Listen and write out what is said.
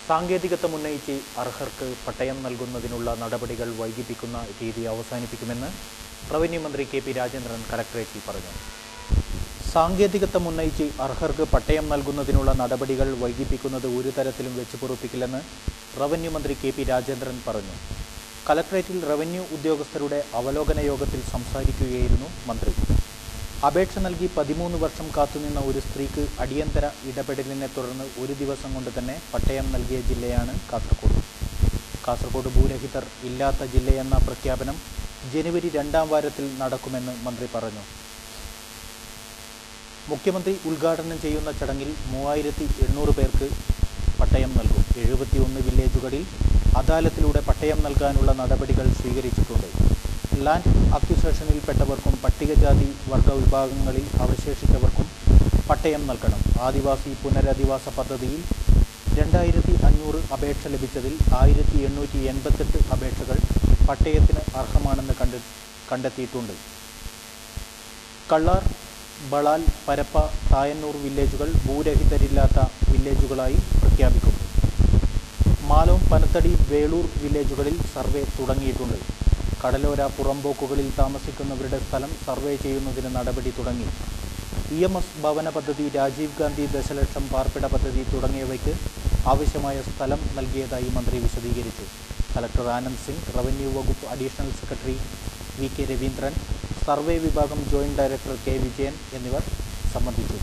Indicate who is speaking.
Speaker 1: സാങ്കേതികത്വം ഉന്നയിച്ച് അർഹർക്ക് പട്ടയം നൽകുന്നതിനുള്ള നടപടികൾ വൈകിപ്പിക്കുന്ന രീതി അവസാനിപ്പിക്കുമെന്ന് റവന്യൂ മന്ത്രി കെ പി രാജേന്ദ്രൻ കലക്ടറേറ്റിൽ പറഞ്ഞു. സാങ്കേതികത്വം ഉന്നയിച്ച് അർഹർക്ക് പട്ടയം നൽകുന്നതിനുള്ള നടപടികൾ വൈകിപ്പിക്കുന്നത് ഒരു തരത്തിലും വെച്ചുപൊറുപ്പിക്കില്ലെന്ന് റവന്യൂ മന്ത്രി കെ പി രാജേന്ദ്രൻ പറഞ്ഞു. കലക്ടറേറ്റിൽ റവന്യൂ ഉദ്യോഗസ്ഥരുടെ അവലോകന യോഗത്തിൽ സംസാരിക്കുകയായിരുന്നു മന്ത്രി. അപേക്ഷ നൽകി 13 വർഷം കാത്തുനിന്ന ഒരു സ്ത്രീക്ക് അടിയന്തര ഇടപെടലിനെ തുടർന്ന് ഒരു ദിവസം കൊണ്ട് തന്നെ പട്ടയം നൽകിയ ജില്ലയാണ് കാസർഗോഡ്. കാസർഗോഡ് ഭൂരഹിതർ ഇല്ലാത്ത ജില്ലയെന്ന പ്രഖ്യാപനം ജനുവരി 2ാം വാരത്തിൽ നടക്കുമെന്ന് മന്ത്രി പറഞ്ഞു. മുഖ്യമന്ത്രി ഉദ്ഘാടനം ചെയ്യുന്ന ചടങ്ങിൽ 3800 പേർക്ക് പട്ടയം നൽകും. 71 വില്ലേജുകളിൽ അദാലത്തിലൂടെ പട്ടയം നൽകാനുള്ള നടപടികൾ സ്വീകരിച്ചിട്ടുണ്ട്. ലാൻഡ് അക്വിസേഷനിൽപ്പെട്ടവർക്കും പട്ടികജാതി വർഗ വിഭാഗങ്ങളിൽ അവശേഷിച്ചവർക്കും പട്ടയം നൽകണം. ആദിവാസി പുനരധിവാസ പദ്ധതിയിൽ 2500 അപേക്ഷ ലഭിച്ചതിൽ 1888 അപേക്ഷകൾ പട്ടയത്തിന് അർഹമാണെന്ന് കണ്ടെത്തിയിട്ടുണ്ട്. കള്ളാർ, ബളാൽ, പരപ്പ, തായന്നൂർ വില്ലേജുകൾ ഭൂരഹിതരില്ലാത്ത വില്ലേജുകളായി പ്രഖ്യാപിക്കും. മാലോം, പനത്തടി, വേളൂർ വില്ലേജുകളിൽ സർവേ തുടങ്ങിയിട്ടുണ്ട്. കടലോര പുറമ്പോക്കുകളിൽ താമസിക്കുന്നവരുടെ സ്ഥലം സർവേ ചെയ്യുന്നതിന് നടപടി തുടങ്ങി. EMS ഭവന പദ്ധതി, രാജീവ് ഗാന്ധി ദശലക്ഷം പാർപ്പിട പദ്ധതി തുടങ്ങിയവയ്ക്ക് ആവശ്യമായ സ്ഥലം നൽകിയതായി മന്ത്രി വിശദീകരിച്ചു. കളക്ടർ ആനന്ദ് സിംഗ്, റവന്യൂ വകുപ്പ് additional secretary VK Raveendran, survey വിഭാഗം ജോയിന്റ് ഡയറക്ടർ K വിജയൻ എന്നിവർ സംബന്ധിച്ചു.